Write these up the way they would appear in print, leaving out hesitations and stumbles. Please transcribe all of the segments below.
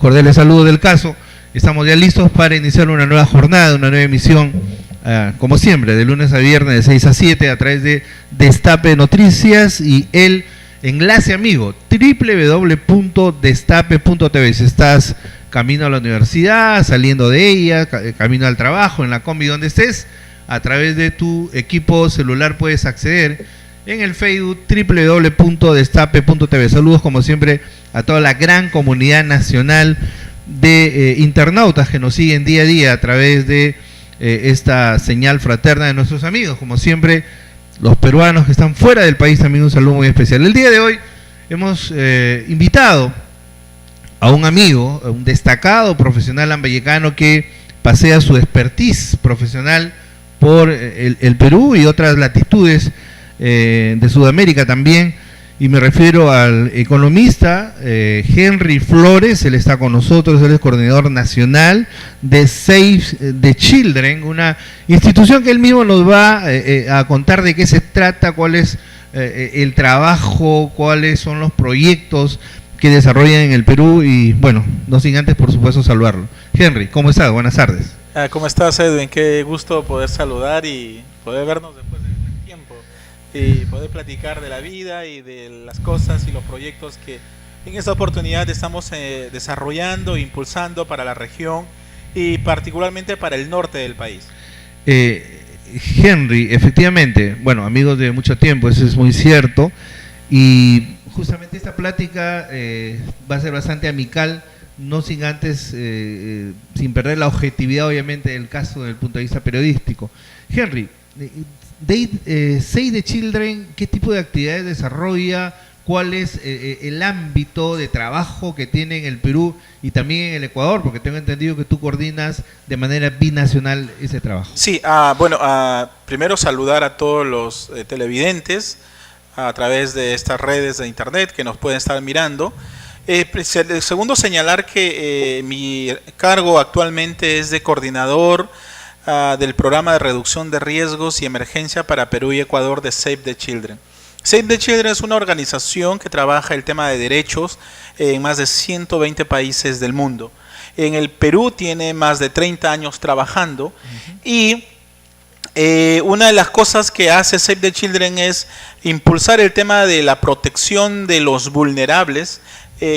Cordiales saludos del caso. Estamos ya listos para iniciar una nueva jornada, una nueva emisión, como siempre, de lunes a viernes de 6 a 7 a través de Destape Noticias y el enlace amigo www.destape.tv. Si estás camino a la universidad, saliendo de ella, camino al trabajo, en la combi, donde estés, a través de tu equipo celular puedes acceder en el Facebook www.destape.tv. Saludos como siempre a toda la gran comunidad nacional de internautas que nos siguen día a día a través de esta señal fraterna de nuestros amigos. Como siempre, los peruanos que están fuera del país, también un saludo muy especial. El día de hoy hemos invitado a un amigo, a un destacado profesional lambayecano que pasea su expertise profesional por el Perú y otras latitudes de Sudamérica también, y me refiero al economista Henry Flores. Él está con nosotros, él es coordinador nacional de Save the Children, una institución que él mismo nos va a contar de qué se trata, cuál es el trabajo, cuáles son los proyectos que desarrollan en el Perú, y bueno, no sin antes por supuesto saludarlo. Henry, ¿cómo estás? Buenas tardes. ¿Cómo estás, Edwin? Qué gusto poder saludar y poder vernos después de tiempo y poder platicar de la vida y de las cosas y los proyectos que en esta oportunidad estamos desarrollando, impulsando para la región y particularmente para el norte del país. Henry, efectivamente, bueno, amigos de mucho tiempo, eso es muy cierto, y justamente esta plática va a ser bastante amical, no sin antes, sin perder la objetividad obviamente del caso desde el punto de vista periodístico. Henry, Save the Children, ¿qué tipo de actividades desarrolla? ¿Cuál es el ámbito de trabajo que tiene en el Perú y también en el Ecuador? Porque tengo entendido que tú coordinas de manera binacional ese trabajo. Sí, primero saludar a todos los televidentes a través de estas redes de internet que nos pueden estar mirando. Segundo, señalar que mi cargo actualmente es de coordinador del programa de reducción de riesgos y emergencia para Perú y Ecuador de Save the Children. Save the Children es una organización que trabaja el tema de derechos en más de 120 países del mundo. En el Perú tiene más de 30 años trabajando y una de las cosas que hace Save the Children es impulsar el tema de la protección de los vulnerables,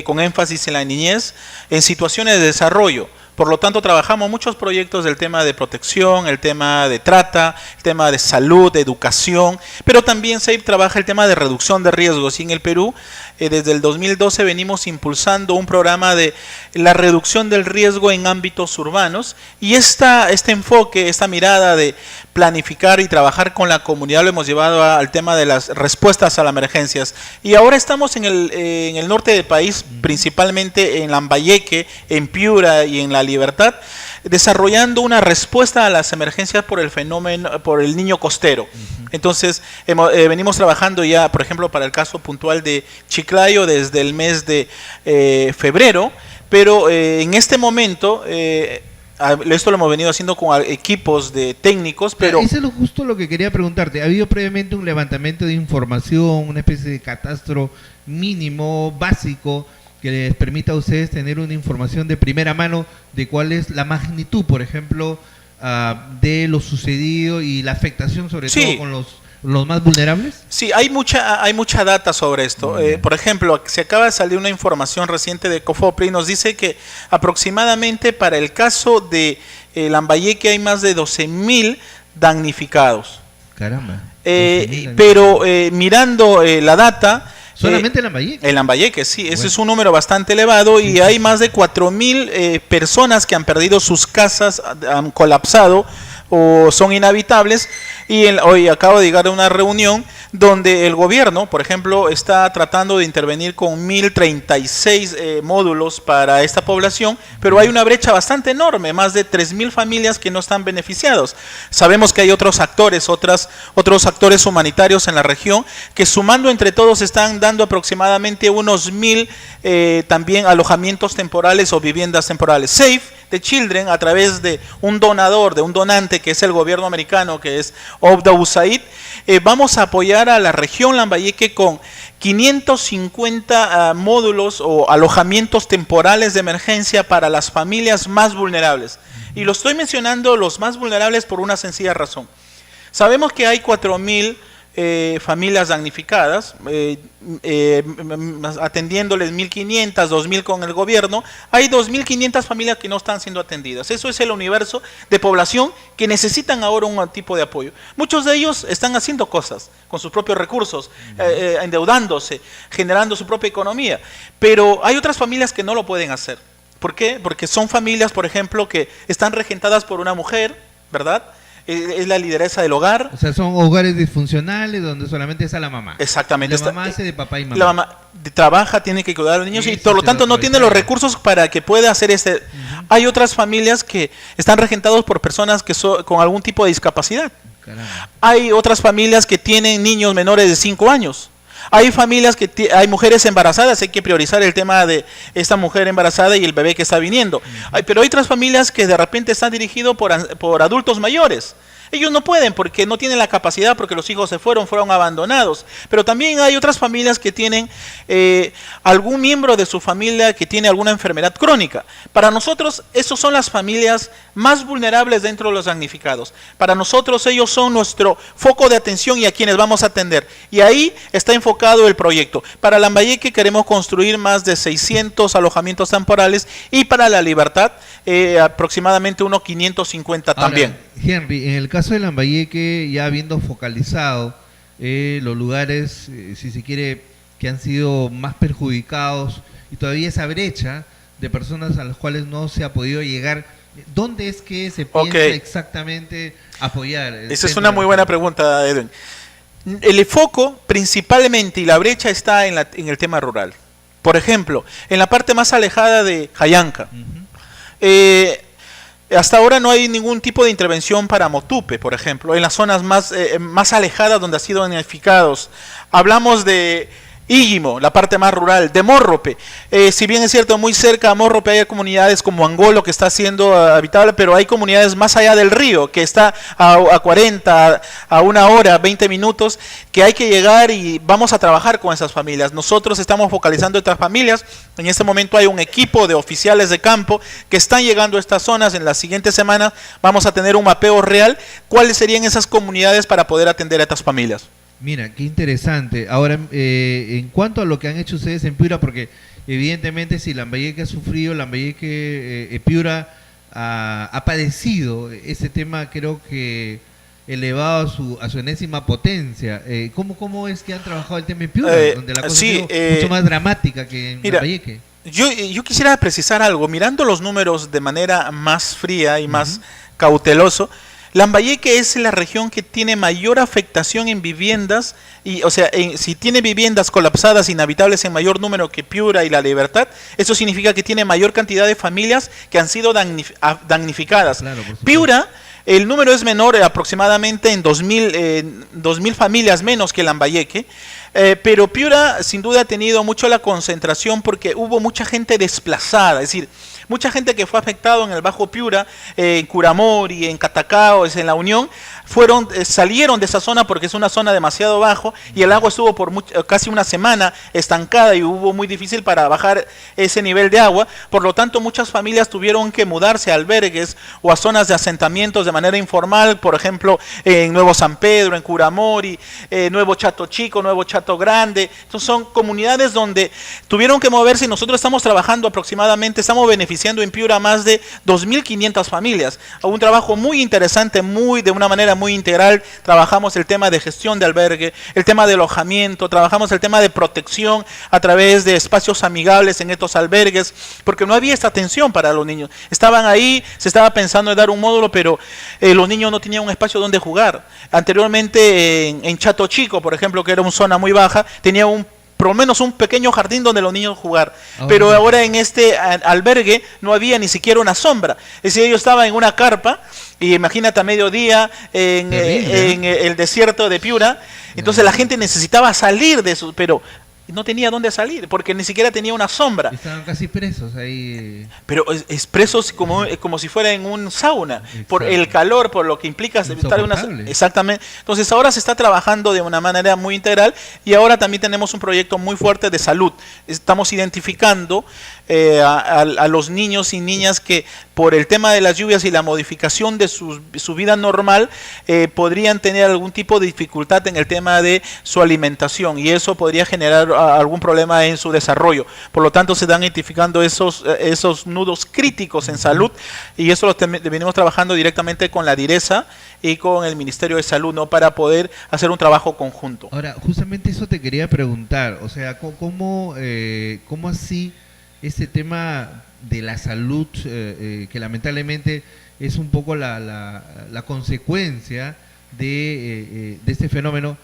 con énfasis en la niñez, en situaciones de desarrollo. Por lo tanto, trabajamos muchos proyectos del tema de protección, el tema de trata, el tema de salud, de educación, pero también SAVE trabaja el tema de reducción de riesgos. Y en el Perú, desde el 2012 venimos impulsando un programa de la reducción del riesgo en ámbitos urbanos, y este enfoque, esta mirada de planificar y trabajar con la comunidad lo hemos llevado al tema de las respuestas a las emergencias. Y ahora estamos en el norte del país, principalmente en Lambayeque, en Piura y en La Libertad, desarrollando una respuesta a las emergencias por el fenómeno, por el niño costero. Entonces, venimos trabajando ya, por ejemplo, para el caso puntual de Chiclayo desde el mes de febrero, pero en este momento, esto lo hemos venido haciendo con equipos de técnicos, pero... Eso es justo lo que quería preguntarte. ¿Ha habido previamente un levantamiento de información, una especie de catastro mínimo, básico, que les permita a ustedes tener una información de primera mano de cuál es la magnitud, por ejemplo, de lo sucedido y la afectación sobre todo con los más vulnerables? Sí, hay mucha data sobre esto. Por ejemplo, se acaba de salir una información reciente de COFOPRI, nos dice que aproximadamente para el caso de Lambayeque hay más de 12.000 damnificados. Caramba. Pero mirando la data... ¿Solamente en Lambayeque? En Lambayeque, sí. Ese es un número bastante elevado, y hay más de 4.000 personas que han perdido sus casas, han colapsado o son inhabitables. Y hoy acabo de llegar a una reunión donde el gobierno, por ejemplo, está tratando de intervenir con 1.036 módulos para esta población, pero hay una brecha bastante enorme, más de 3.000 familias que no están beneficiados. Sabemos que hay otros actores, otros actores humanitarios en la región, que sumando entre todos están dando aproximadamente unos 1.000 también alojamientos temporales o viviendas temporales. SAVE the Children, a través de un donador, de un donante que es el gobierno americano, que es Obda USAID, vamos a apoyar a la región Lambayeque con 550 módulos o alojamientos temporales de emergencia para las familias más vulnerables. Y lo estoy mencionando los más vulnerables por una sencilla razón. Sabemos que hay 4.000 familias damnificadas, atendiéndoles 1.500, 2.000 con el gobierno. Hay 2.500 familias que no están siendo atendidas. Eso es el universo de población que necesitan ahora un tipo de apoyo. Muchos de ellos están haciendo cosas con sus propios recursos, endeudándose, generando su propia economía. Pero hay otras familias que no lo pueden hacer. ¿Por qué? Porque son familias, por ejemplo, que están regentadas por una mujer, ¿verdad? Es la lideresa del hogar. O sea, son hogares disfuncionales donde solamente está la mamá. Exactamente. La mamá hace de papá y mamá. La mamá trabaja, tiene que cuidar a los niños y por lo tanto no tiene los recursos para que pueda hacer este. Hay otras familias que están regentados por personas que son con algún tipo de discapacidad. Caramba. Hay otras familias que tienen niños menores de 5 años. Hay familias que hay mujeres embarazadas, hay que priorizar el tema de esta mujer embarazada y el bebé que está viniendo. Pero hay otras familias que de repente están dirigidos por adultos mayores. Ellos no pueden porque no tienen la capacidad, porque los hijos se fueron abandonados. Pero también hay otras familias que tienen algún miembro de su familia que tiene alguna enfermedad crónica. Para nosotros, esas son las familias más vulnerables dentro de los damnificados. Para nosotros, ellos son nuestro foco de atención y a quienes vamos a atender. Y ahí está enfocado el proyecto. Para Lambayeque queremos construir más de 600 alojamientos temporales y para La Libertad aproximadamente unos 550 también. Ahora, Henry, en el caso de Lambayeque, ya habiendo focalizado los lugares, si se quiere, que han sido más perjudicados y todavía esa brecha de personas a las cuales no se ha podido llegar, ¿dónde es que se piensa exactamente apoyar? Esa es una muy buena pregunta, Edwin. El foco principalmente y la brecha está en el tema rural. Por ejemplo, en la parte más alejada de Jayanca. Hasta ahora no hay ningún tipo de intervención para Motupe, por ejemplo, en las zonas más alejadas donde ha sido damnificados. Hablamos de Íllimo, la parte más rural, de Morrope. Si bien es cierto, muy cerca a Morrope hay comunidades como Angolo que está siendo habitable, pero hay comunidades más allá del río, que está a 40, a 1 hora, 20 minutos, que hay que llegar y vamos a trabajar con esas familias. Nosotros estamos focalizando estas familias. En este momento hay un equipo de oficiales de campo que están llegando a estas zonas. En la siguiente semana vamos a tener un mapeo real. ¿Cuáles serían esas comunidades para poder atender a estas familias? Mira, qué interesante. Ahora, en cuanto a lo que han hecho ustedes en Piura, porque evidentemente si Lambayeque ha sufrido, Lambayeque, Piura ha padecido ese tema, creo que elevado a su enésima potencia. ¿Cómo es que han trabajado el tema en Piura, donde la cosa ha sido mucho más dramática que en Lambayeque? Yo quisiera precisar algo. Mirando los números de manera más fría y más cauteloso, Lambayeque es la región que tiene mayor afectación en viviendas, si tiene viviendas colapsadas, inhabitables en mayor número que Piura y La Libertad, eso significa que tiene mayor cantidad de familias que han sido damnificadas. Claro, Piura, el número es menor, aproximadamente en 2.000 familias menos que Lambayeque, pero Piura sin duda ha tenido mucho la concentración porque hubo mucha gente desplazada, es decir, mucha gente que fue afectado en el Bajo Piura, en Curamori, en Catacao, en La Unión, salieron de esa zona porque es una zona demasiado bajo y el agua estuvo por casi una semana estancada y hubo muy difícil para bajar ese nivel de agua. Por lo tanto, muchas familias tuvieron que mudarse a albergues o a zonas de asentamientos de manera informal, por ejemplo, en Nuevo San Pedro, en Curamori, Nuevo Chato Chico, Nuevo Chato Grande. Entonces son comunidades donde tuvieron que moverse y nosotros estamos trabajando estamos beneficiando en Piura más de 2.500 familias. Un trabajo muy interesante, de una manera muy integral. Trabajamos el tema de gestión de albergue, el tema de alojamiento, trabajamos el tema de protección a través de espacios amigables en estos albergues, porque no había esta atención para los niños. Estaban ahí, se estaba pensando en dar un módulo, pero los niños no tenían un espacio donde jugar. Anteriormente en Chato Chico, por ejemplo, que era una zona muy baja, tenía por lo menos un pequeño jardín donde los niños jugar. Pero ahora en este albergue no había ni siquiera una sombra. Es decir, ellos estaban en una carpa, y imagínate a mediodía en el desierto de Piura. Entonces la gente necesitaba salir de eso, pero no tenía dónde salir, porque ni siquiera tenía una sombra. Estaban casi presos ahí. Pero es presos como si fuera en un sauna, por el calor, por lo que implica estar en una... Exactamente. Entonces ahora se está trabajando de una manera muy integral y ahora también tenemos un proyecto muy fuerte de salud. Estamos identificando a los niños y niñas que por el tema de las lluvias y la modificación de su vida normal podrían tener algún tipo de dificultad en el tema de su alimentación y eso podría generar algún problema en su desarrollo. Por lo tanto, se están identificando esos nudos críticos en salud y eso lo venimos trabajando directamente con la DIRESA y con el Ministerio de Salud, ¿no? Para poder hacer un trabajo conjunto. Ahora, justamente eso te quería preguntar, o sea, ¿cómo así este tema de la salud, que lamentablemente es un poco la consecuencia de este fenómeno?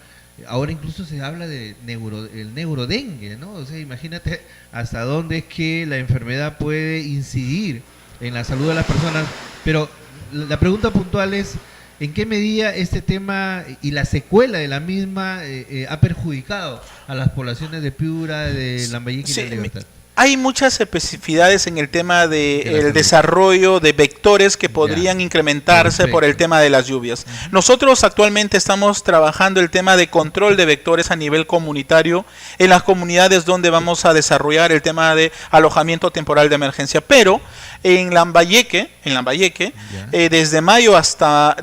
Ahora incluso se habla de el neurodengue, ¿no? O sea, imagínate hasta dónde es que la enfermedad puede incidir en la salud de las personas. Pero la pregunta puntual es, ¿en qué medida este tema y la secuela de la misma ha perjudicado a las poblaciones de Piura, de Lambayeque y de Libertad? Hay muchas especificidades en el tema del desarrollo de vectores que podrían incrementarse por el tema de las lluvias. Nosotros actualmente estamos trabajando el tema de control de vectores a nivel comunitario en las comunidades donde vamos a desarrollar el tema de alojamiento temporal de emergencia. Pero en Lambayeque,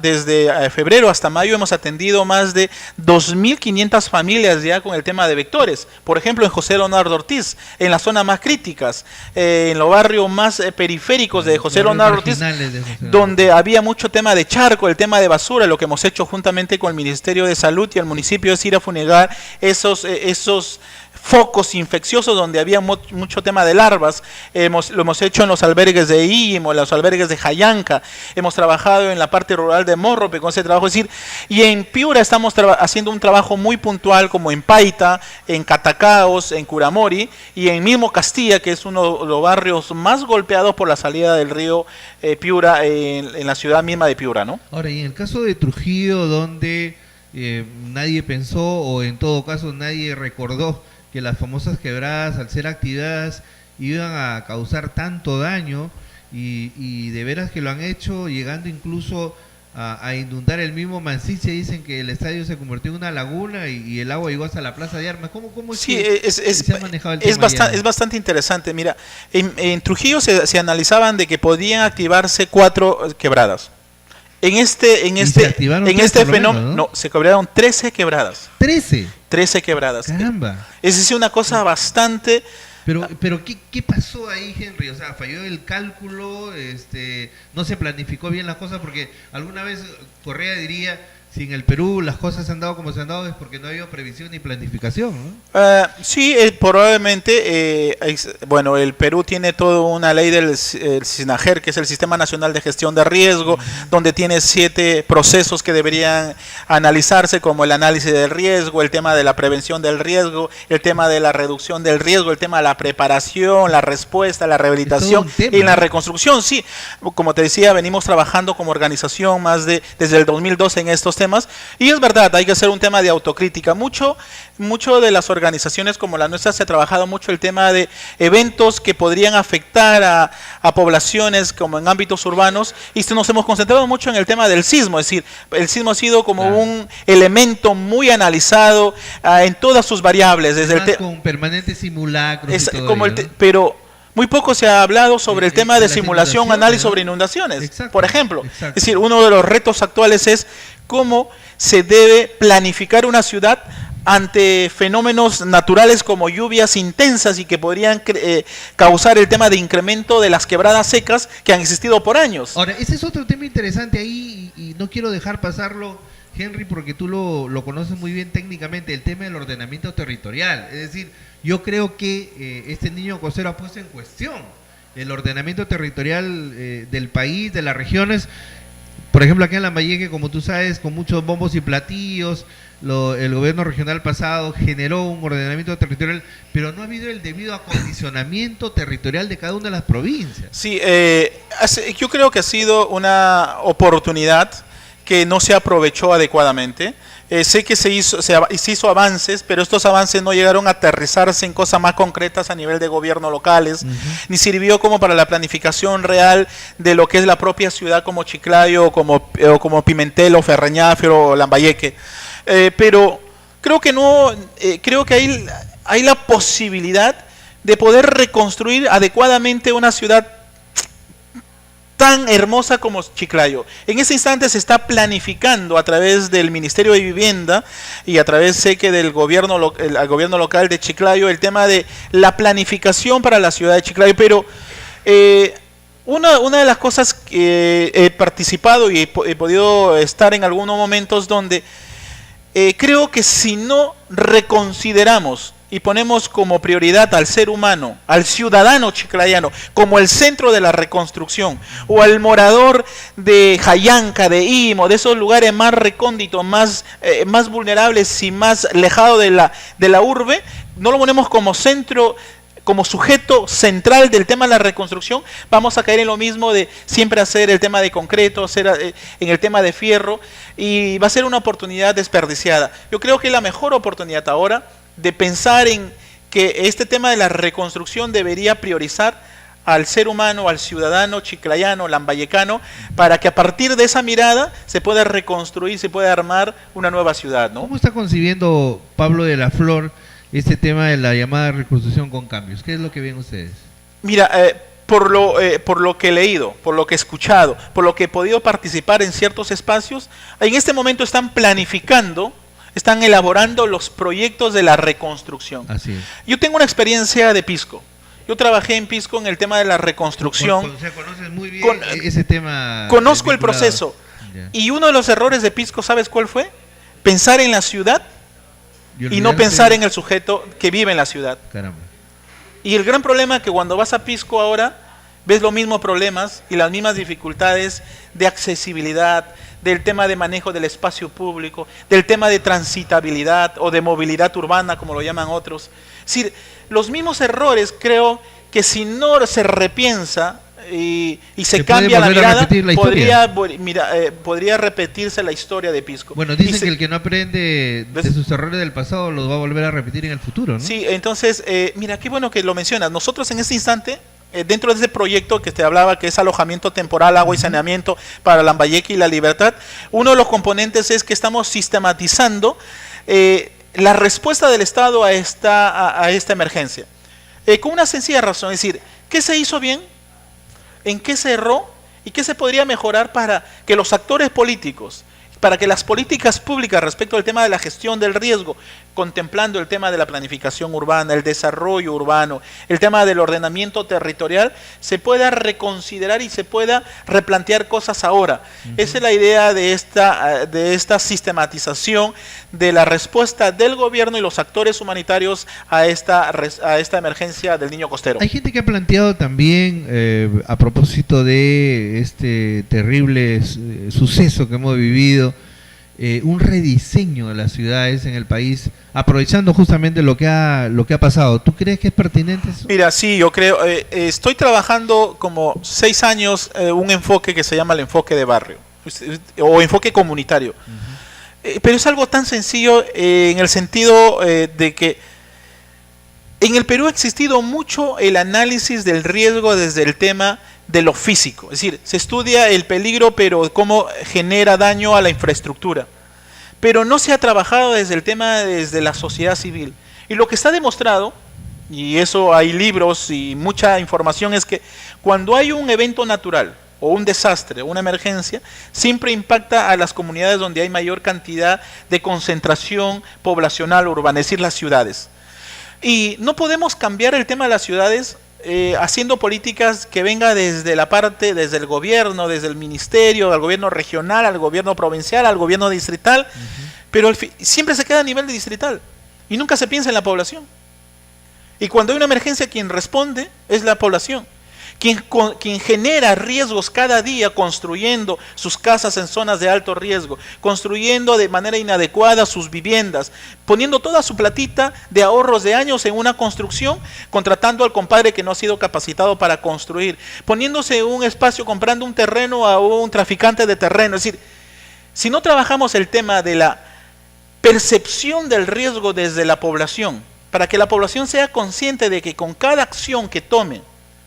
desde febrero hasta mayo hemos atendido más de 2.500 familias ya con el tema de vectores. Por ejemplo, en José Leonardo Ortiz, en la zona más críticas, en los barrios más periféricos de José Leonardo Ortiz, donde había mucho tema de charco, el tema de basura. Lo que hemos hecho juntamente con el Ministerio de Salud y el municipio es ir a fumigar esos focos infecciosos donde había mucho tema de larvas. Lo hemos hecho en los albergues de Imo, en los albergues de Jayanca, hemos trabajado en la parte rural de Morrope con ese trabajo, es decir, y en Piura estamos haciendo un trabajo muy puntual como en Paita, en Catacaos, en Curamori y en mismo Castilla, que es uno de los barrios más golpeados por la salida del río Piura en la ciudad misma de Piura, ¿no? Ahora, y en el caso de Trujillo, donde nadie pensó o en todo caso nadie recordó que las famosas quebradas, al ser activadas, iban a causar tanto daño y de veras que lo han hecho, llegando incluso a inundar el mismo Mancicia. Dicen que el estadio se convirtió en una laguna y el agua llegó hasta la Plaza de Armas. ¿Cómo es que se ha manejado el tema? Es bastante interesante. Mira, en Trujillo se analizaban de que podían activarse 4 quebradas. En este fenómeno, ¿no? Se cobraron 13 quebradas. 13 quebradas. Caramba. Es decir, una cosa bastante... Pero ¿qué pasó ahí, Henry? O sea, falló el cálculo, no se planificó bien las cosas, porque alguna vez Correa diría, si en el Perú las cosas se han dado como se han dado es porque no ha habido previsión ni planificación, ¿no? Sí, probablemente, bueno, el Perú tiene toda una ley del SINAGER, que es el Sistema Nacional de Gestión de Riesgo, donde tiene 7 procesos que deberían analizarse, como el análisis del riesgo, el tema de la prevención del riesgo, el tema de la reducción del riesgo, el tema de la preparación, la respuesta, la rehabilitación y la reconstrucción. Sí, como te decía, venimos trabajando como organización desde el 2012 en estos temas, y es verdad, hay que hacer un tema de autocrítica. Mucho de las organizaciones como la nuestra se ha trabajado mucho el tema de eventos que podrían afectar a poblaciones como en ámbitos urbanos, y nos hemos concentrado mucho en el tema del sismo. Es decir, el sismo ha sido como un elemento muy analizado en todas sus variables, desde con permanentes simulacros pero muy poco se ha hablado sobre el tema de simulación, análisis sobre inundaciones, por ejemplo. Es decir, uno de los retos actuales es cómo se debe planificar una ciudad ante fenómenos naturales como lluvias intensas y que podrían causar el tema de incremento de las quebradas secas que han existido por años. Ahora, ese es otro tema interesante ahí y no quiero dejar pasarlo, Henry, porque tú lo conoces muy bien técnicamente, el tema del ordenamiento territorial. Es decir, yo creo que este niño costero ha puesto en cuestión el ordenamiento territorial del país, de las regiones. Por ejemplo, aquí en Lambayeque, como tú sabes, con muchos bombos y platillos, el gobierno regional pasado generó un ordenamiento territorial, pero no ha habido el debido acondicionamiento territorial de cada una de las provincias. Sí, yo creo que ha sido una oportunidad que no se aprovechó adecuadamente. Sé que se hizo avances, pero estos avances no llegaron a aterrizarse en cosas más concretas a nivel de gobierno locales, ni sirvió como para la planificación real de lo que es la propia ciudad como Chiclayo, o como Pimentel, o Ferreñafe, o Lambayeque. Pero creo que no, creo que hay la posibilidad de poder reconstruir adecuadamente una ciudad tan hermosa como Chiclayo. En ese instante se está planificando a través del Ministerio de Vivienda y a través, sé que del gobierno local de Chiclayo, el tema de la planificación para la ciudad de Chiclayo. Pero una de las cosas que he participado y he podido estar en algunos momentos donde creo que si no reconsideramos y ponemos como prioridad al ser humano, al ciudadano chiclayano, como el centro de la reconstrucción, o al morador de Jayanca, de Imo, de esos lugares más recónditos, más vulnerables y más alejados de la urbe, no lo ponemos como centro, como sujeto central del tema de la reconstrucción, vamos a caer en lo mismo de siempre hacer el tema de concreto, hacer en el tema de fierro, y va a ser una oportunidad desperdiciada. Yo creo que la mejor oportunidad ahora de pensar en que este tema de la reconstrucción debería priorizar al ser humano, al ciudadano chiclayano, lambayecano, para que a partir de esa mirada se pueda reconstruir, se pueda armar una nueva ciudad, ¿no? ¿Cómo está concibiendo Pablo de la Flor este tema de la llamada reconstrucción con cambios? ¿Qué es lo que ven ustedes? Mira, por lo que he leído, por lo que he escuchado, por lo que he podido participar en ciertos espacios, en este momento están planificando, están elaborando los proyectos de la reconstrucción. Así es. Yo tengo una experiencia de Pisco. Yo trabajé en Pisco en el tema de la reconstrucción. O sea, conoces muy bien ese tema. Conozco el proceso. Ya. Y uno de los errores de Pisco, ¿sabes cuál fue? Pensar en la ciudad y no pensar en el sujeto que vive en la ciudad. Caramba. Y el gran problema es que cuando vas a Pisco ahora, ves los mismos problemas y las mismas dificultades de accesibilidad, del tema de manejo del espacio público, del tema de transitabilidad o de movilidad urbana, como lo llaman otros. Es decir, los mismos errores, creo que si no se repiensa y se cambia la mirada, podría repetirse la historia de Pisco. Bueno, dicen que el que no aprende de sus errores del pasado los va a volver a repetir en el futuro, ¿no? Sí, entonces, mira, qué bueno que lo mencionas. Nosotros en este instante, dentro de ese proyecto que te hablaba, que es alojamiento temporal, agua y saneamiento para Lambayeque y La Libertad, uno de los componentes es que estamos sistematizando la respuesta del Estado a esta emergencia. Con una sencilla razón, es decir, ¿qué se hizo bien? ¿En qué se erró? ¿Y qué se podría mejorar para que los actores políticos, para que las políticas públicas respecto al tema de la gestión del riesgo, contemplando el tema de la planificación urbana, el desarrollo urbano, el tema del ordenamiento territorial, se pueda reconsiderar y se pueda replantear cosas ahora? Esa es la idea de esta sistematización de la respuesta del gobierno y los actores humanitarios a esta emergencia del niño costero. Hay gente que ha planteado también, a propósito de este terrible suceso que hemos vivido, un rediseño de las ciudades en el país, aprovechando justamente lo que ha pasado. ¿Tú crees que es pertinente eso? Mira, sí, yo creo, estoy trabajando como 6 años un enfoque que se llama el enfoque de barrio, o enfoque comunitario. Pero es algo tan sencillo en el sentido de que en el Perú ha existido mucho el análisis del riesgo desde el tema de lo físico, es decir, se estudia el peligro, pero cómo genera daño a la infraestructura, pero no se ha trabajado desde el tema, desde la sociedad civil. Y lo que está demostrado, y eso hay libros y mucha información, es que cuando hay un evento natural o un desastre, una emergencia, siempre impacta a las comunidades donde hay mayor cantidad de concentración poblacional urbana, es decir, las ciudades. Y no podemos cambiar el tema de las ciudades haciendo políticas que venga desde la parte, desde el gobierno, desde el ministerio, al gobierno regional, al gobierno provincial, al gobierno distrital, pero siempre se queda a nivel de distrital y nunca se piensa en la población. Y cuando hay una emergencia, quien responde es la población. Quien genera riesgos cada día construyendo sus casas en zonas de alto riesgo, construyendo de manera inadecuada sus viviendas, poniendo toda su platita de ahorros de años en una construcción, contratando al compadre que no ha sido capacitado para construir, poniéndose en un espacio, comprando un terreno a un traficante de terreno. Es decir, si no trabajamos el tema de la percepción del riesgo desde la población, para que la población sea consciente de que con cada acción que tome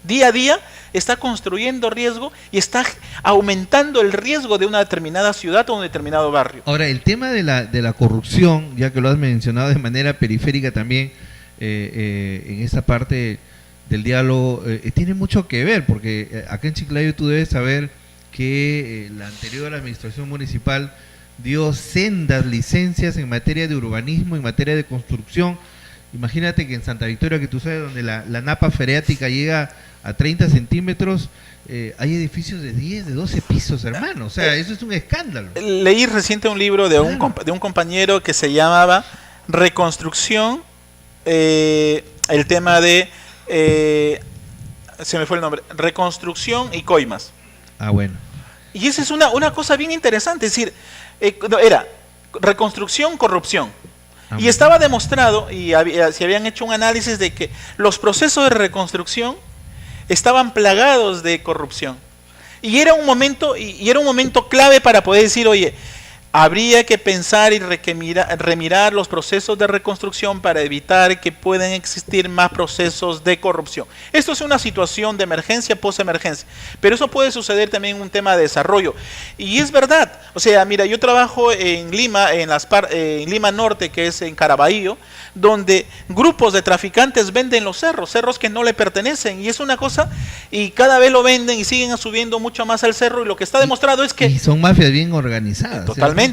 día a día está construyendo riesgo y está aumentando el riesgo de una determinada ciudad o un determinado barrio. Ahora, el tema de la corrupción, ya que lo has mencionado de manera periférica también, en esa parte del diálogo, tiene mucho que ver, porque acá en Chiclayo tú debes saber que la anterior administración municipal dio sendas licencias en materia de urbanismo, en materia de construcción. Imagínate que en Santa Victoria, que tú sabes, donde la napa freática llega a 30 centímetros, hay edificios de 10, de 12 pisos, hermano. O sea, eso es un escándalo. Leí reciente un libro de un compañero que se llamaba Reconstrucción, el tema de, se me fue el nombre, Reconstrucción y Coimas. Ah, bueno. Y esa es una cosa bien interesante, es decir, era reconstrucción, corrupción. Y estaba demostrado, y se habían hecho un análisis de que los procesos de reconstrucción estaban plagados de corrupción. Y era un momento clave para poder decir, oye, habría que pensar y remirar los procesos de reconstrucción para evitar que puedan existir más procesos de corrupción. Esto es una situación de emergencia, post-emergencia, pero eso puede suceder también en un tema de desarrollo. Y es verdad, o sea, mira, yo trabajo en Lima, en Lima Norte, que es en Caraballo, donde grupos de traficantes venden los cerros que no le pertenecen, y es una cosa, y cada vez lo venden y siguen subiendo mucho más al cerro, y lo que está demostrado es que... Y son mafias bien organizadas. Totalmente.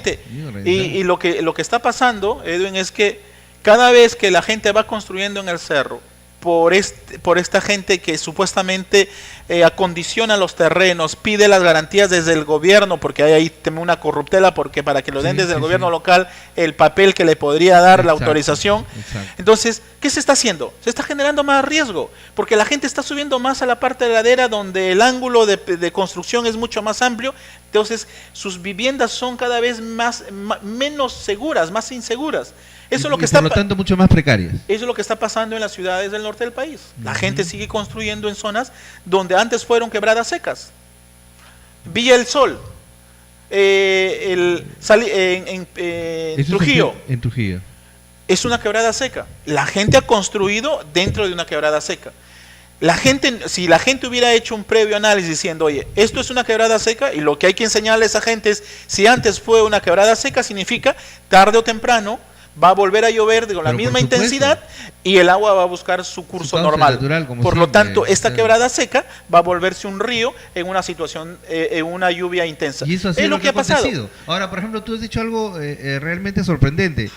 Y lo que está pasando, Edwin, es que cada vez que la gente va construyendo en el cerro, por esta gente que supuestamente acondiciona los terrenos, pide las garantías desde el gobierno, porque hay ahí también una corruptela, porque para que lo den desde el gobierno local, el papel que le podría dar la autorización. Entonces, ¿qué se está haciendo? Se está generando más riesgo, porque la gente está subiendo más a la parte de ladera, donde el ángulo de construcción es mucho más amplio. Entonces, sus viviendas son cada vez menos seguras, más inseguras. Eso es lo que por lo tanto, mucho más precarias. Eso es lo que está pasando en las ciudades del norte del país. La gente sigue construyendo en zonas donde antes fueron quebradas secas. Villa El Sol, en Trujillo. En Trujillo. Es una quebrada seca. La gente ha construido dentro de una quebrada seca. Si la gente hubiera hecho un previo análisis diciendo, oye, esto es una quebrada seca, y lo que hay que enseñarle a esa gente es, si antes fue una quebrada seca, significa tarde o temprano va a volver a llover con la misma intensidad y el agua va a buscar su curso normal. Natural, por lo tanto, esta quebrada seca va a volverse un río en una situación, en una lluvia intensa. Y eso es lo que ha pasado. Ahora, por ejemplo, tú has dicho algo realmente sorprendente.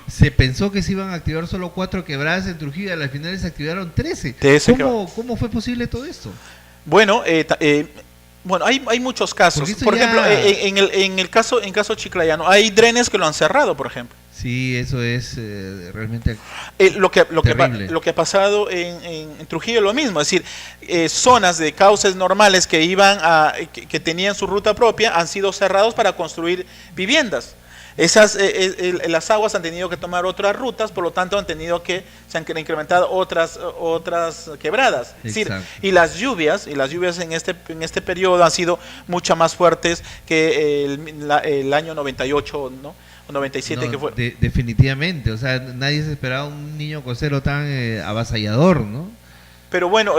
Se pensó que se iban a activar solo 4 quebradas en Trujillo, al final se activaron 13. ¿Cómo fue posible todo esto? Bueno, hay muchos casos. Por ejemplo, en el caso chiclayano, hay drenes que lo han cerrado, por ejemplo. Sí, eso es realmente lo que ha pasado en Trujillo es lo mismo, es decir, zonas de cauces normales que tenían su ruta propia han sido cerrados para construir viviendas. Las aguas han tenido que tomar otras rutas, por lo tanto se han incrementado otras quebradas. Es decir, y las lluvias en este periodo han sido mucho más fuertes que el año 98, ¿no? 97 que fue. Definitivamente, o sea, nadie se esperaba un niño costero tan avasallador, ¿no? Pero bueno,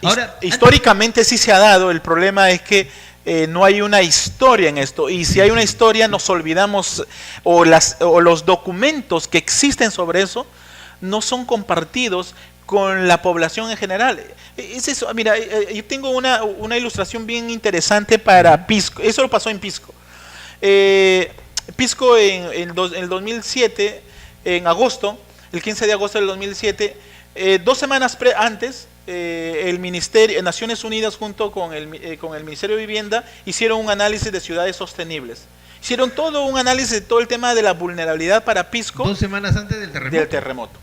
ahora, históricamente sí se ha dado. El problema es que no hay una historia en esto, y si hay una historia nos olvidamos, o los documentos que existen sobre eso no son compartidos con la población en general. Es eso. Mira, yo tengo una ilustración bien interesante para Pisco. Eso lo pasó en Pisco. Pisco en el 2007, en agosto, el 15 de agosto del 2007, 2 semanas antes, el Ministerio, Naciones Unidas junto con el Ministerio de Vivienda hicieron un análisis de ciudades sostenibles. Hicieron todo un análisis de todo el tema de la vulnerabilidad para Pisco. 2 semanas antes del terremoto.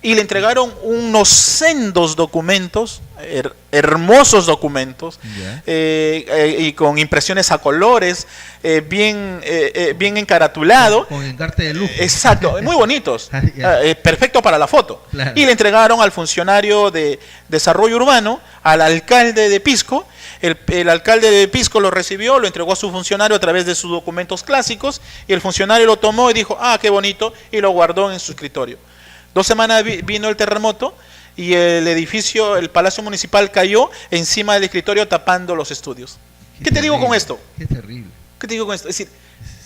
y le entregaron unos sendos documentos, hermosos documentos, y con impresiones a colores, bien encaratulado. Con encarte de lujo. Exacto, muy bonitos, perfecto para la foto. Claro. Y le entregaron al funcionario de desarrollo urbano, al alcalde de Pisco. El alcalde de Pisco lo recibió, lo entregó a su funcionario a través de sus documentos clásicos, y el funcionario lo tomó y dijo, ah, qué bonito, y lo guardó en su escritorio. 2 semanas vino el terremoto y el edificio, el Palacio Municipal cayó encima del escritorio tapando los estudios. ¿Qué te digo con esto? Qué terrible. ¿Qué te digo con esto? Es decir,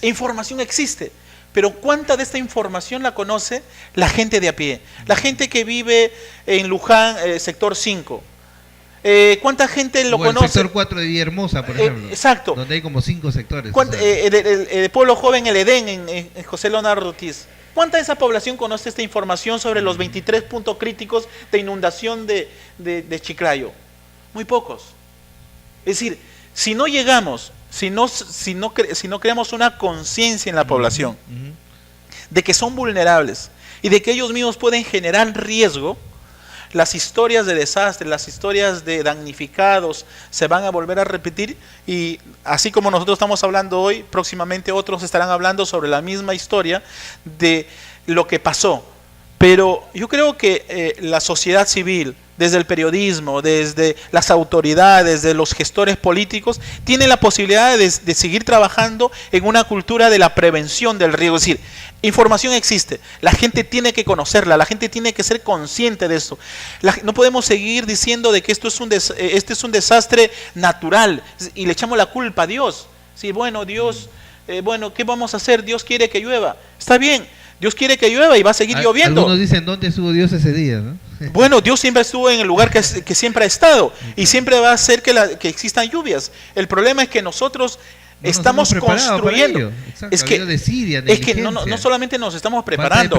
información existe, pero ¿cuánta de esta información la conoce la gente de a pie? La gente que vive en Luján, sector 5. ¿Cuánta gente lo conoce? El sector 4 de Villahermosa, por ejemplo. Exacto. Donde hay como 5 sectores. El pueblo joven, el Edén, en José Leonardo Ortiz. ¿Cuánta de esa población conoce esta información sobre los 23 puntos críticos de inundación de Chiclayo? Muy pocos. Es decir, si no llegamos, si no creamos una conciencia en la población de que son vulnerables y de que ellos mismos pueden generar riesgo, las historias de desastre, las historias de damnificados se van a volver a repetir, y así como nosotros estamos hablando hoy, próximamente otros estarán hablando sobre la misma historia de lo que pasó. Pero yo creo que la sociedad civil, desde el periodismo, desde las autoridades, de los gestores políticos, tiene la posibilidad de seguir trabajando en una cultura de la prevención del riesgo. Es decir, información existe, la gente tiene que conocerla, la gente tiene que ser consciente de esto. No podemos seguir diciendo de que este es un desastre natural y le echamos la culpa a Dios. Sí, bueno, Dios, ¿qué vamos a hacer? Dios quiere que llueva. Está bien. Dios quiere que llueva y va a seguir lloviendo. Algunos dicen, ¿dónde estuvo Dios ese día? ¿No? Bueno, Dios siempre estuvo en el lugar que siempre ha estado, y siempre va a hacer que existan lluvias. El problema es que nosotros estamos construyendo. Es que no solamente nos estamos preparando,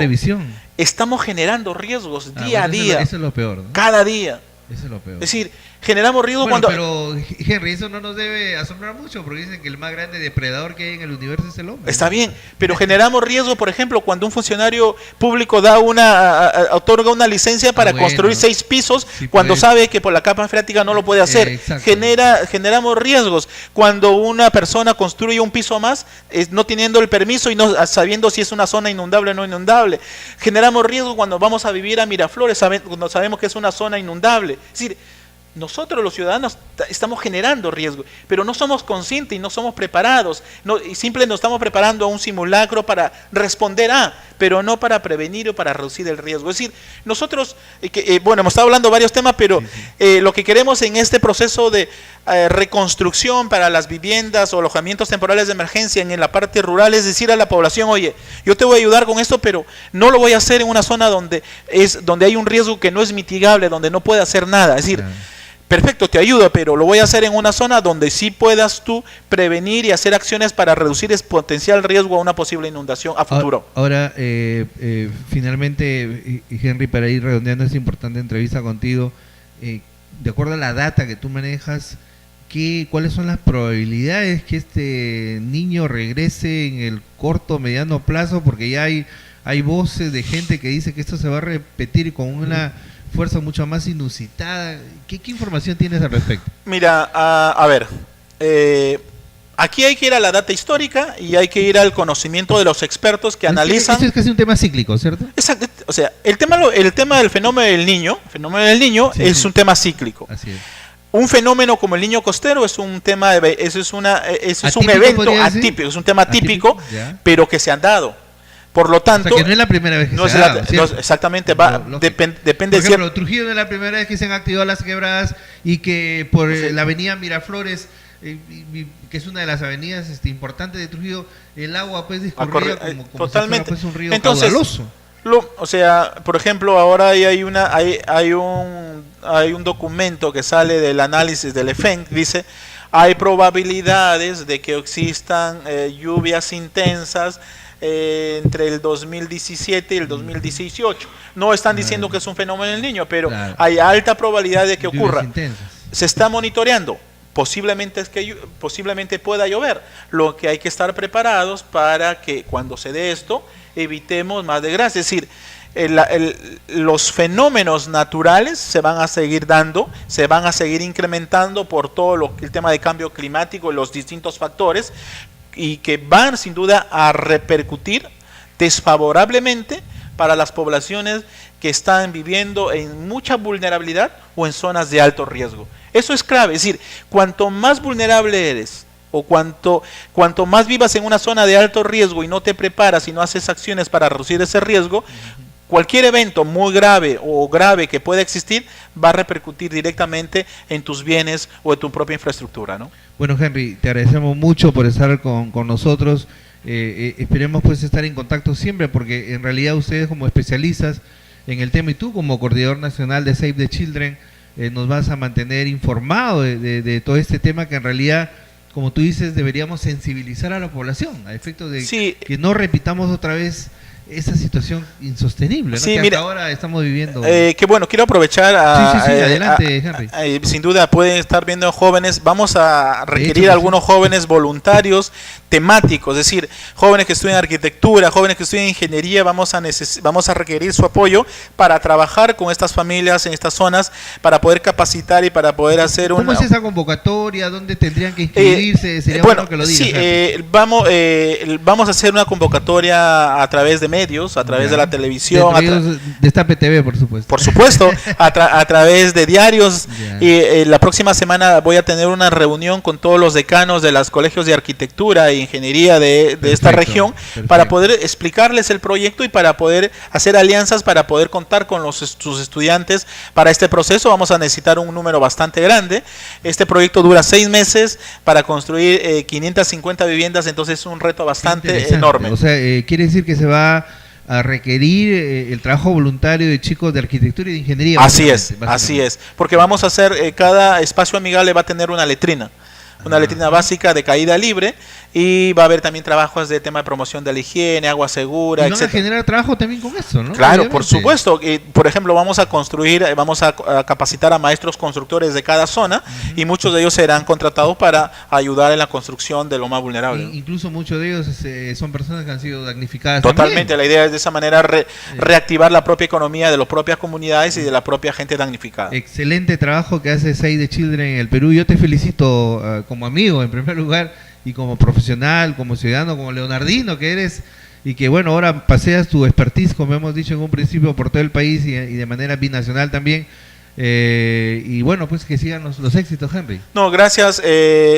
estamos generando riesgos día a día. Eso es lo peor, ¿no? Cada día. Eso es lo peor. Es decir, generamos riesgo Pero, Henry, eso no nos debe asombrar mucho, porque dicen que el más grande depredador que hay en el universo es el hombre. Está bien, pero generamos riesgo, por ejemplo, cuando un funcionario público otorga una licencia para construir 6 pisos, sí, cuando sabe que por la capa freática no lo puede hacer. Generamos riesgos cuando una persona construye un piso más, no teniendo el permiso y no sabiendo si es una zona inundable o no inundable. Generamos riesgo cuando vamos a vivir a Miraflores, cuando sabemos que es una zona inundable. Es decir, nosotros los ciudadanos estamos generando riesgo, pero no somos conscientes y no somos preparados, y simplemente nos estamos preparando a un simulacro para responder pero no para prevenir o para reducir el riesgo. Es decir, nosotros, hemos estado hablando de varios temas, pero lo que queremos en este proceso de reconstrucción para las viviendas o alojamientos temporales de emergencia en la parte rural es decir a la población, oye, yo te voy a ayudar con esto, pero no lo voy a hacer en una zona donde hay un riesgo que no es mitigable, donde no puede hacer nada. Es decir, perfecto, te ayudo, pero lo voy a hacer en una zona donde sí puedas tú prevenir y hacer acciones para reducir el potencial riesgo a una posible inundación a futuro. Ahora, finalmente, Henry, para ir redondeando esta importante entrevista contigo, de acuerdo a la data que tú manejas, ¿cuáles son las probabilidades que este niño regrese en el corto o mediano plazo? Porque ya hay voces de gente que dice que esto se va a repetir con una fuerza mucho más inusitada. ¿Qué información tienes al respecto? Mira, a ver, aquí hay que ir a la data histórica y hay que ir al conocimiento de los expertos que analizan. Esto es casi un tema cíclico, ¿cierto? Exacto. O sea, el tema del fenómeno del niño es un tema cíclico. Así es. Un fenómeno como el niño costero es un tema, un evento atípico, es un tema típico, pero que se han dado. Por lo tanto, o sea, que no es la primera vez que se ha dado, exactamente, depende por ejemplo, Trujillo no es la primera vez que se han activado las quebradas y que por la avenida Miraflores, que es una de las avenidas importantes de Trujillo, el agua pues discurría como totalmente. Si fuera, pues, un río caudaloso. O sea, por ejemplo, ahora hay un documento que sale del análisis del EFEN, dice, hay probabilidades de que existan lluvias intensas entre el 2017 y el 2018. No están diciendo que es un fenómeno del niño, pero hay alta probabilidad de que ocurra. Se está monitoreando. Posiblemente pueda llover. Lo que hay que estar preparados para que cuando se dé esto evitemos más desgracias. Es decir, los fenómenos naturales se van a seguir dando, se van a seguir incrementando por todo el tema de cambio climático y los distintos factores, y que van sin duda a repercutir desfavorablemente para las poblaciones que están viviendo en mucha vulnerabilidad o en zonas de alto riesgo. Eso es clave, es decir, cuanto más vulnerable eres o cuanto más vivas en una zona de alto riesgo y no te preparas y no haces acciones para reducir ese riesgo, cualquier evento muy grave o grave que pueda existir va a repercutir directamente en tus bienes o en tu propia infraestructura, ¿no? Bueno, Henry, te agradecemos mucho por estar con nosotros. Esperemos pues estar en contacto siempre, porque en realidad ustedes como especialistas en el tema y tú como coordinador nacional de Save the Children nos vas a mantener informado de todo este tema, que en realidad, como tú dices, deberíamos sensibilizar a la población a efectos de que no repitamos otra vez esa situación insostenible, ¿no? Sí, que mira, hasta ahora estamos viviendo. Que bueno, quiero aprovechar adelante, Henry. Sin duda pueden estar viendo jóvenes, vamos a requerir a algunos jóvenes voluntarios temáticos, es decir, jóvenes que estudian arquitectura, jóvenes que estudian ingeniería, vamos a requerir su apoyo para trabajar con estas familias en estas zonas, para poder capacitar y para poder hacer ¿Cómo es esa convocatoria? ¿Dónde tendrían que inscribirse? Sería bueno que lo digas. Sí, vamos a hacer una convocatoria a través de medios, a través de la televisión, de Destape TV, por supuesto. Por supuesto, a través de diarios. Y la próxima semana voy a tener una reunión con todos los decanos de los colegios de arquitectura e ingeniería de esta región, para poder explicarles el proyecto y para poder hacer alianzas, para poder contar con sus estudiantes para este proceso. Vamos a necesitar un número bastante grande. Este proyecto dura 6 meses para construir 550 viviendas, entonces es un reto bastante enorme. O sea, quiere decir que se va a requerir el trabajo voluntario de chicos de arquitectura y de ingeniería. Así es, porque vamos a hacer, cada espacio amigable va a tener una letrina básica de caída libre, y va a haber también trabajos de tema de promoción de la higiene, agua segura, y van a generar trabajo también con eso, ¿no? Claro, obviamente. Por supuesto. Por ejemplo, vamos a capacitar a maestros constructores de cada zona, y muchos de ellos serán contratados para ayudar en la construcción de lo más vulnerable. Incluso muchos de ellos son personas que han sido damnificadas. Totalmente, la idea es de esa manera reactivar la propia economía de las propias comunidades y de la propia gente damnificada. Excelente trabajo que hace Save the Children en el Perú. Yo te felicito como amigo en primer lugar, y como profesional, como ciudadano, como leonardino que eres, y que bueno, ahora paseas tu expertise, como hemos dicho en un principio, por todo el país y de manera binacional también. Y bueno, pues que sigan los éxitos, Henry. No, gracias.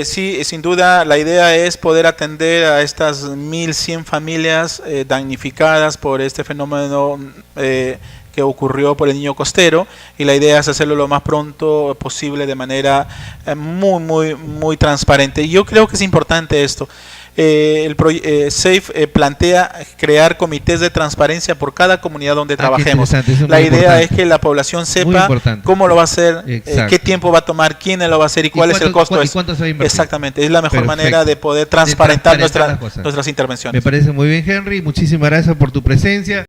Sí, sin duda la idea es poder atender a estas 1100 familias damnificadas por este fenómeno que ocurrió por el niño costero, y la idea es hacerlo lo más pronto posible de manera muy transparente. Y yo creo que es importante esto. SAFE plantea crear comités de transparencia por cada comunidad donde trabajemos. La idea es que la población sepa cómo lo va a hacer, qué tiempo va a tomar, quién lo va a hacer y cuál es el costo. ¿Y cuánto se va a invertir? Exactamente, es la mejor manera de poder transparentar nuestras intervenciones. Me parece muy bien, Henry. Muchísimas gracias por tu presencia.